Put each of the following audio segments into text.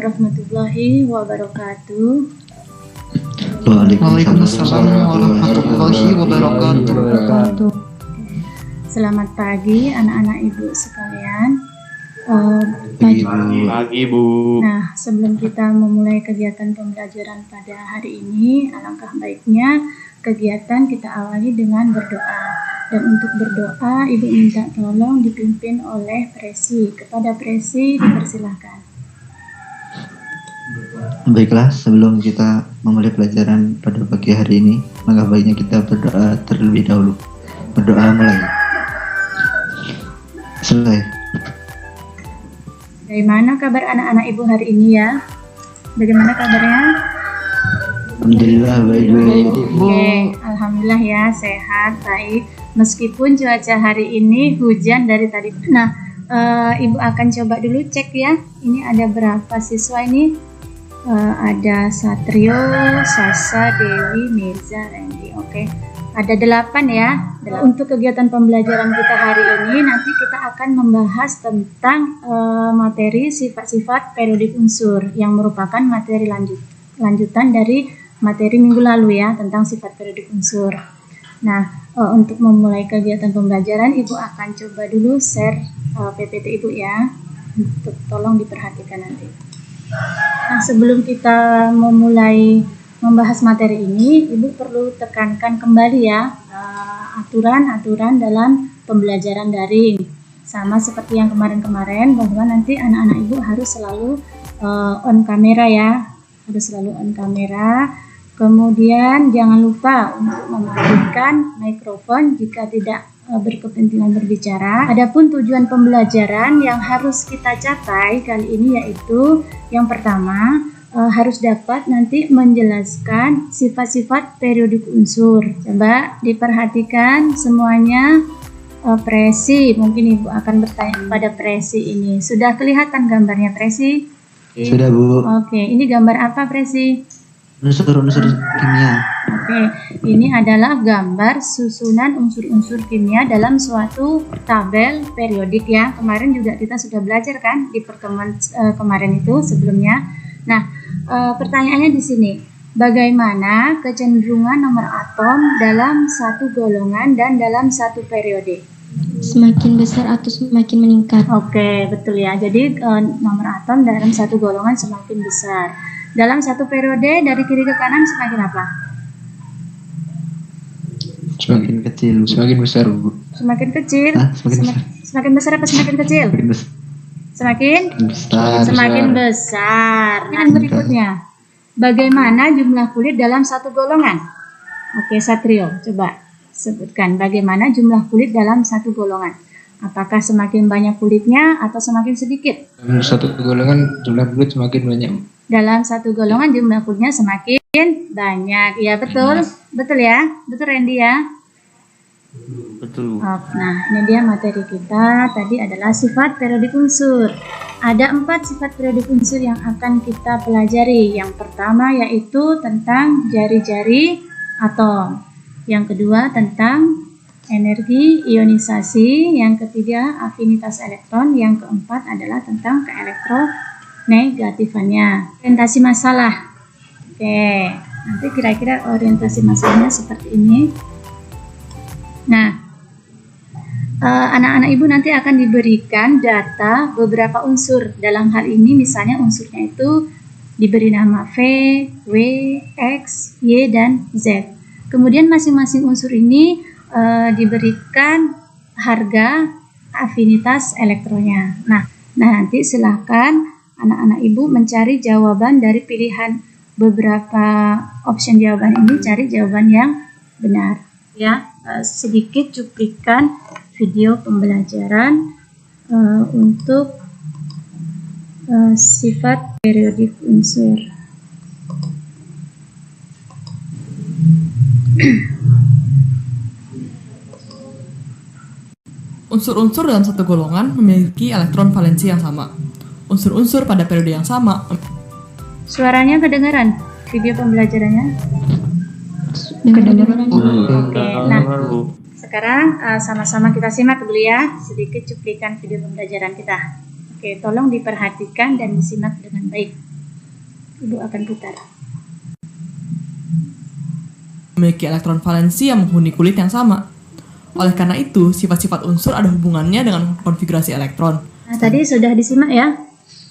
warahmatullahi wabarakatuh. Waalaikumsalam warahmatullahi wabarakatuh. Selamat pagi anak-anak ibu sekalian. Pagi Bu. Nah, sebelum kita memulai kegiatan pembelajaran pada hari ini, alangkah baiknya kegiatan kita awali dengan berdoa. Dan untuk berdoa, ibu minta tolong dipimpin oleh Presi. Kepada Presi dipersilahkan. Baiklah, sebelum kita memulai pelajaran pada pagi hari ini, maka baiknya kita berdoa terlebih dahulu. Berdoa mulai. Selesai. Bagaimana kabar anak-anak ibu hari ini ya? Bagaimana kabarnya? Alhamdulillah baik Bu. Oke, alhamdulillah ya, sehat, baik. Meskipun cuaca hari ini hujan dari tadi. Nah, ibu akan coba dulu cek ya. Ini ada berapa siswa ini? Ada Satrio, Sasa, Dewi, Mirza, Randy. Oke. Ada 8 ya. Untuk kegiatan pembelajaran kita hari ini nanti kita akan membahas tentang materi sifat-sifat periodik unsur yang merupakan materi lanjutan dari materi minggu lalu ya tentang sifat periodik unsur. Nah, untuk memulai kegiatan pembelajaran ibu akan coba dulu share PPT ibu ya. Tolong diperhatikan nanti. Nah, sebelum kita memulai membahas materi ini, ibu perlu tekankan kembali ya aturan-aturan dalam pembelajaran daring. Sama seperti yang kemarin-kemarin, bahwa nanti anak-anak ibu harus selalu on kamera ya, harus selalu on kamera. Kemudian jangan lupa untuk mematikan mikrofon jika tidak berkepentingan berbicara. Adapun tujuan pembelajaran yang harus kita capai kali ini yaitu yang pertama, harus dapat nanti menjelaskan sifat-sifat periodik unsur. Coba diperhatikan semuanya. Presi, mungkin ibu akan bertanya kepada Presi ini. Sudah kelihatan gambarnya Presi? Sudah Bu. Oke, ini gambar apa Presi? Unsur-unsur kimia. Oke, ini adalah gambar susunan unsur-unsur kimia dalam suatu tabel periodik ya. Kemarin juga kita sudah belajar kan di pertemuan kemarin itu sebelumnya. Nah, pertanyaannya di sini, bagaimana kecenderungan nomor atom dalam satu golongan dan dalam satu periode? Semakin besar atau semakin meningkat? Oke, betul ya. Jadi nomor atom dalam satu golongan semakin besar. Dalam satu periode dari kiri ke kanan semakin apa? Semakin kecil. Semakin besar Bu. Semakin kecil. Semakin besar. Semakin besar apa semakin kecil? Semakin besar. Semakin besar. Yang berikutnya, bagaimana jumlah kulit dalam satu golongan? Oke, Satrio, coba sebutkan bagaimana jumlah kulit dalam satu golongan. Apakah semakin banyak kulitnya atau semakin sedikit? Dalam satu golongan jumlah kulit semakin banyak. Dalam satu golongan jumlah kulitnya semakin banyak. Ya betul, betul ya, betul Randy ya. Betul. Nah, ini dia materi kita. Tadi adalah sifat periodik unsur. Ada 4 sifat periodik unsur yang akan kita pelajari. Yang pertama yaitu tentang jari-jari atom. Yang kedua tentang energi ionisasi. Yang ketiga afinitas elektron. Yang keempat adalah tentang keelektronegatifannya. Orientasi masalah. Oke, nanti kira-kira orientasi masalahnya seperti ini. Nah, anak-anak ibu nanti akan diberikan data beberapa unsur. Dalam hal ini misalnya unsurnya itu diberi nama V, W, X, Y, dan Z. Kemudian masing-masing unsur ini diberikan harga afinitas elektronnya. Nah nanti silahkan anak-anak ibu mencari jawaban dari pilihan beberapa option jawaban ini, cari jawaban yang benar. Ya, sedikit cuplikan video pembelajaran untuk sifat periodik unsur. Unsur-unsur dalam satu golongan memiliki elektron valensi yang sama. Unsur-unsur pada periode yang sama. Suaranya kedengaran video pembelajarannya? Kedengaran. Oke, nah sekarang sama-sama kita simak dulu ya sedikit cuplikan video pembelajaran kita. Oke, tolong diperhatikan dan disimak dengan baik. Ibu akan putar. Memiliki elektron valensi yang menghuni kulit yang sama. Oleh karena itu, sifat-sifat unsur ada hubungannya dengan konfigurasi elektron. Nah, tadi sudah disimak ya.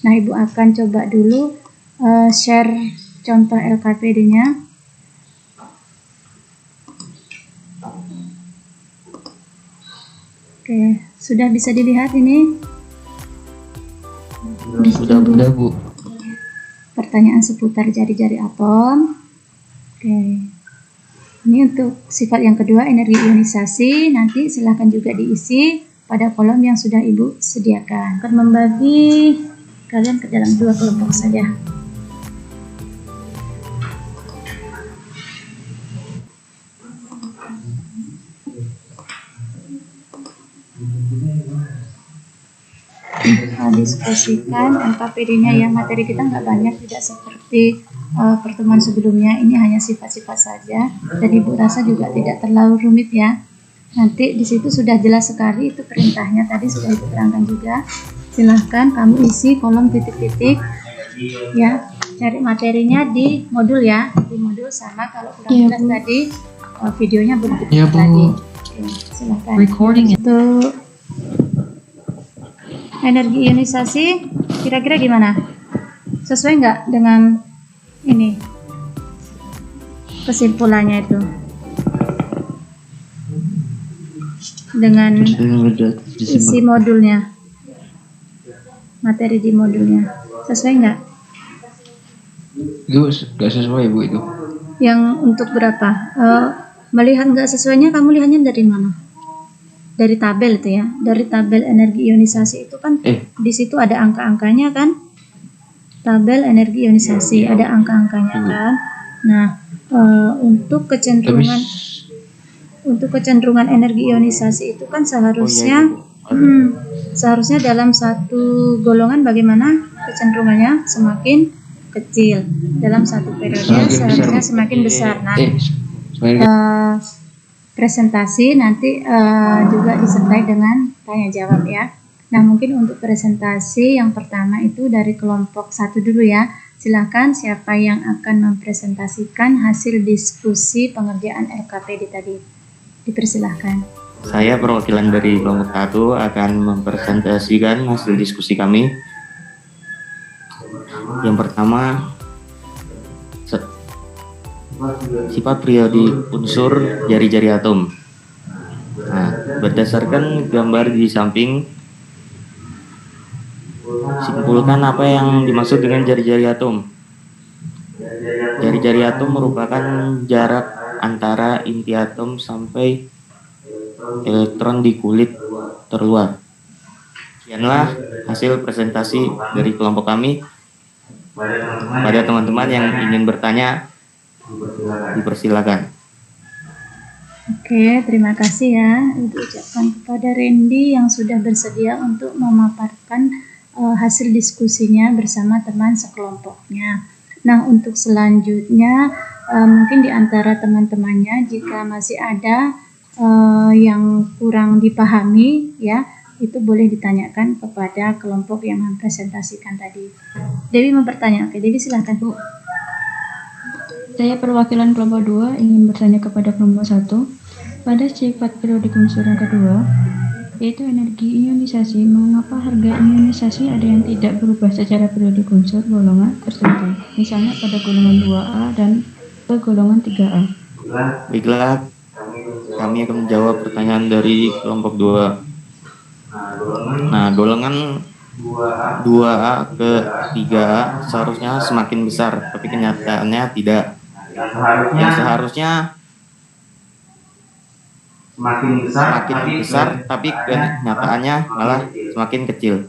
Nah, Ibu akan coba dulu share contoh LKPD-nya. Oke, sudah bisa dilihat ini? Sudah Bu. Pertanyaan seputar jari-jari atom. Oke. Ini untuk sifat yang kedua, energi ionisasi. Nanti silahkan juga diisi pada kolom yang sudah Ibu sediakan. Akan membagi kalian ke dalam 2 kelompok saja. Diskusikan LKPD-nya ya. Materi kita nggak banyak, tidak seperti pertemuan sebelumnya. Ini hanya sifat-sifat saja dan Ibu rasa juga tidak terlalu rumit ya. Nanti di situ sudah jelas sekali itu perintahnya, tadi sudah Ibu terangkan juga. Silahkan kamu isi kolom titik-titik ya, cari materinya di modul ya, di modul. Sama kalau kurang Iya, jelas Bu. tadi videonya belum Iya, dibuka Bu. tadi. Oke, silahkan. Untuk energi ionisasi kira-kira gimana? Sesuai nggak dengan ini kesimpulannya itu? Dengan isi modulnya, materi di modulnya, sesuai nggak? Itu nggak sesuai Bu itu. Yang untuk berapa? Melihat nggak sesuainya, kamu lihatnya dari mana? Dari tabel itu ya, dari tabel energi ionisasi itu kan di situ ada angka-angkanya kan? Tabel energi ionisasi ada angka-angkanya kan? Nah, untuk kecenderungan energi ionisasi itu kan seharusnya seharusnya dalam satu golongan bagaimana kecenderungannya semakin kecil, dalam satu periode seharusnya semakin besar. Nah, presentasi nanti juga disertai dengan tanya jawab ya. Nah, mungkin untuk presentasi yang pertama itu dari kelompok 1 dulu ya. Silakan siapa yang akan mempresentasikan hasil diskusi pengerjaan LKPD tadi. Dipersilahkan. Saya perwakilan dari kelompok 1 akan mempresentasikan hasil diskusi kami. Yang pertama, sifat periodi unsur jari-jari atom. Nah, berdasarkan gambar di samping, simpulkan apa yang dimaksud dengan jari-jari atom. Jari-jari atom merupakan jarak antara inti atom sampai elektron di kulit terluar. Sekianlah hasil presentasi dari kelompok kami. Pada teman-teman yang ingin bertanya, dipersilakan. Oke, terima kasih ya. Ibu ucapkan kepada Randy yang sudah bersedia untuk memaparkan hasil diskusinya bersama teman sekelompoknya. Nah, untuk selanjutnya mungkin di antara teman-temannya jika masih ada yang kurang dipahami ya, itu boleh ditanyakan kepada kelompok yang mempresentasikan tadi. Dewi mau bertanya. Oke, Dewi silahkan Bu. Saya perwakilan kelompok 2 ingin bertanya kepada kelompok 1. Pada sifat periodik unsur yang kedua, yaitu energi ionisasi, mengapa harga ionisasi ada yang tidak berubah secara periodik unsur golongan tertentu, misalnya pada golongan 2A dan ke golongan 3A. Baiklah, kami akan menjawab pertanyaan dari kelompok 2. Nah, golongan 2A ke 3A seharusnya semakin besar, tapi kenyataannya tidak. Yang seharusnya semakin besar, tapi kenyataannya malah semakin kecil.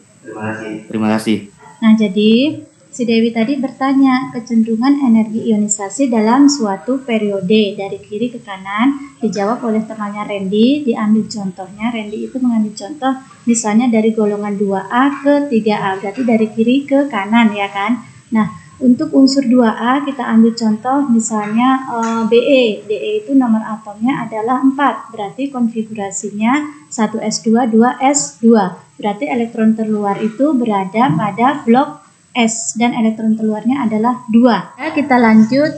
Terima kasih. Nah, jadi si Dewi tadi bertanya kecenderungan energi ionisasi dalam suatu periode dari kiri ke kanan. Dijawab oleh temannya Randy, diambil contohnya. Randy itu mengambil contoh misalnya dari golongan 2A ke 3A, berarti dari kiri ke kanan ya kan. Nah, untuk unsur 2A kita ambil contoh misalnya Be. Be itu nomor atomnya adalah 4, berarti konfigurasinya 1s2, 2s2. Berarti elektron terluar itu berada pada blok S dan elektron keluarnya adalah 2. Ya, kita lanjut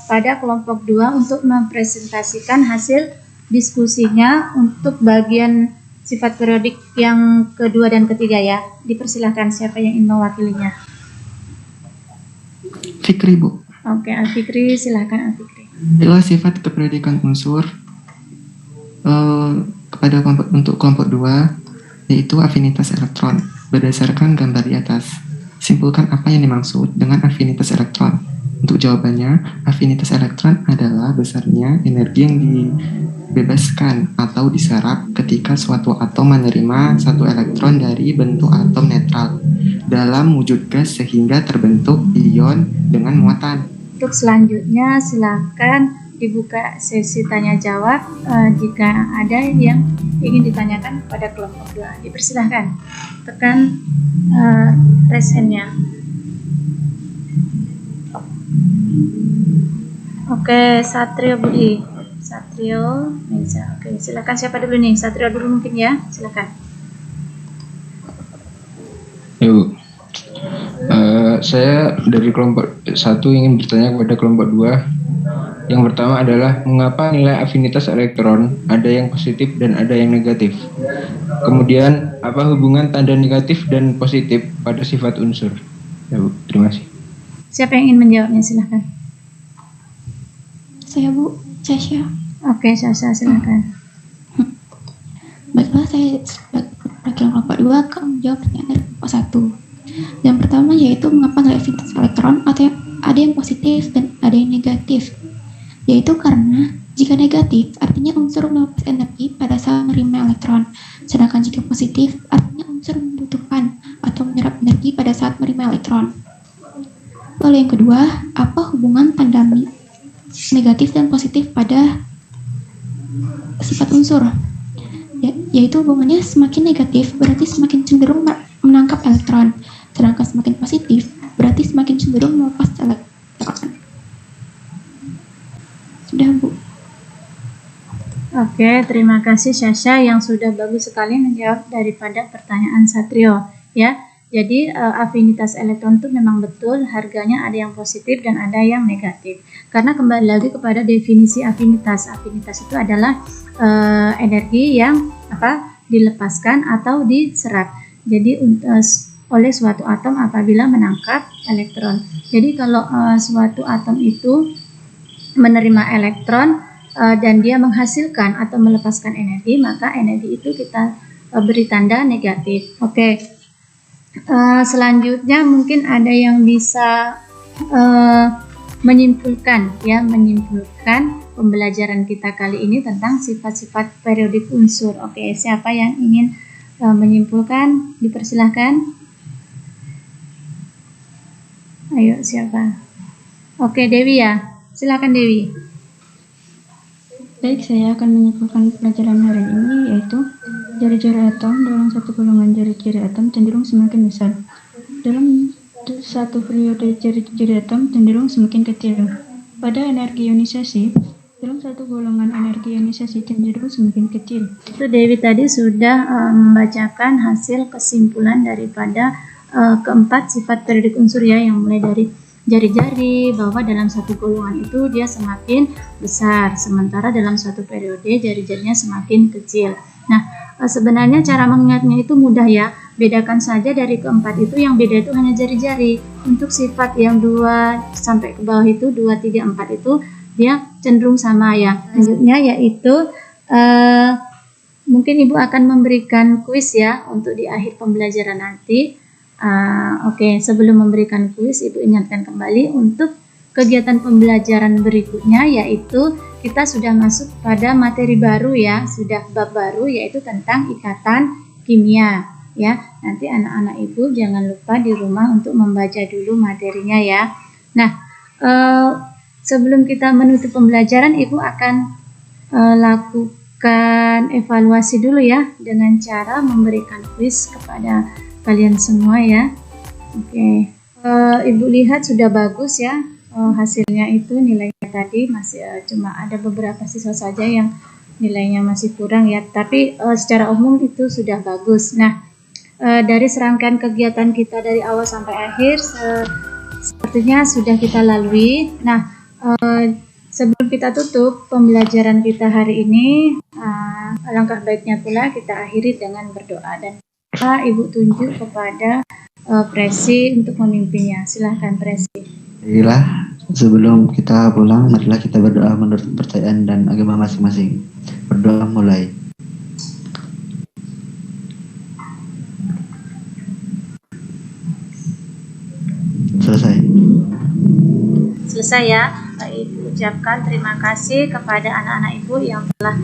pada kelompok 2 untuk mempresentasikan hasil diskusinya untuk bagian sifat periodik yang kedua dan ketiga ya. Dipersilahkan siapa yang ingin mewakilinya. Fikri, Bu. Oke, Al-Fikri, silahkan Al-Fikri. Adalah sifat keperiodikan unsur untuk kelompok 2, yaitu afinitas elektron berdasarkan gambar di atas. Simpulkan apa yang dimaksud dengan afinitas elektron. Untuk jawabannya, afinitas elektron adalah besarnya energi yang dibebaskan atau diserap ketika suatu atom menerima satu elektron dari bentuk atom netral dalam wujud gas sehingga terbentuk ion dengan muatan. Untuk selanjutnya silakan dibuka sesi tanya jawab jika ada yang ingin ditanyakan pada kelompok 2. Dipersilahkan tekan raise hand-nya. Oke, Satrio Budi. Satrio Meza. Oke, silakan siapa dulu nih? Satrio dulu mungkin ya. Silakan. Yuk. Saya dari kelompok 1 ingin bertanya kepada kelompok 2. Yang pertama adalah mengapa nilai afinitas elektron ada yang positif dan ada yang negatif. Kemudian apa hubungan tanda negatif dan positif pada sifat unsur? Ya, Bu. Terima kasih. Siapa yang ingin menjawabnya? Silakan. Saya, Bu, Sasha. Oke, Sasha silakan. Baiklah, saya sebagai kelompok 2 akan menjawab pertanyaan dari kelompok 1. Yang pertama yaitu mengapa nilai afinitas elektron ada yang positif dan ada yang negatif. Yaitu karena jika negatif artinya unsur melepas energi pada saat menerima elektron, sedangkan jika positif artinya unsur membutuhkan atau menyerap energi pada saat menerima elektron. Lalu yang kedua, apa hubungan tanda negatif dan positif pada sifat unsur? Yaitu hubungannya semakin negatif berarti semakin cenderung menangkap elektron, sedangkan semakin positif berarti semakin cenderung melepas elektron. Sudah, Bu. Oke, terima kasih Sasha yang sudah bagus sekali menjawab daripada pertanyaan Satrio ya. Jadi afinitas elektron itu memang betul harganya ada yang positif dan ada yang negatif. Karena kembali lagi kepada definisi afinitas. Afinitas itu adalah energi yang dilepaskan atau diserap. Jadi oleh suatu atom apabila menangkap elektron. Jadi kalau suatu atom itu menerima elektron dan dia menghasilkan atau melepaskan energi, maka energi itu kita beri tanda negatif. Oke. Selanjutnya mungkin ada yang bisa menyimpulkan pembelajaran kita kali ini tentang sifat-sifat periodik unsur. Oke, siapa yang ingin menyimpulkan? Dipersilahkan. Ayo, siapa? Oke, Dewi ya. Silakan Dewi. Baik, saya akan menyimpulkan pelajaran hari ini yaitu jari-jari atom dalam satu golongan jari-jari atom cenderung semakin besar. Dalam satu periode jari-jari atom cenderung semakin kecil. Pada energi ionisasi, dalam satu golongan energi ionisasi cenderung semakin kecil. Itu Dewi tadi sudah membacakan hasil kesimpulan daripada keempat sifat periodik unsur ya, yang mulai dari jari-jari bahwa dalam satu golongan itu dia semakin besar, sementara dalam suatu periode jari-jarinya semakin kecil. Nah, sebenarnya cara mengingatnya itu mudah ya. Bedakan saja dari keempat itu, yang beda itu hanya jari-jari. Untuk sifat yang 2 sampai ke bawah itu 2, 3, 4 itu dia cenderung sama ya. Selanjutnya yaitu mungkin Ibu akan memberikan kuis ya untuk di akhir pembelajaran nanti. Oke, sebelum memberikan kuis, Ibu ingatkan kembali untuk kegiatan pembelajaran berikutnya, yaitu kita sudah masuk pada materi baru ya, sudah bab baru yaitu tentang ikatan kimia ya. Nanti anak-anak Ibu jangan lupa di rumah untuk membaca dulu materinya ya. Nah, sebelum kita menutup pembelajaran, Ibu akan lakukan evaluasi dulu ya dengan cara memberikan kuis kepada kalian semua ya. Oke, Ibu lihat sudah bagus ya hasilnya itu, nilainya tadi masih cuma ada beberapa siswa saja yang nilainya masih kurang ya, tapi secara umum itu sudah bagus. Nah, dari serangkaian kegiatan kita dari awal sampai akhir sepertinya sudah kita lalui. Nah, sebelum kita tutup pembelajaran kita hari ini, alangkah baiknya pula kita akhiri dengan berdoa, dan Ibu tunjuk kepada Presi untuk memimpinnya. Silahkan Presi. Baiklah, sebelum kita pulang, marilah kita berdoa menurut kepercayaan dan agama masing-masing. Berdoa mulai. Selesai. Selesai ya. Ibu ucapkan terima kasih kepada anak-anak Ibu yang telah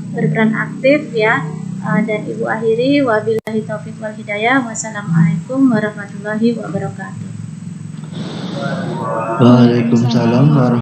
berperan aktif ya. Dan Ibu akhiri, wabillahi taufiq wal hidayah. Wassalamualaikum warahmatullahi wabarakatuh. Waalaikumsalam warahmatullahi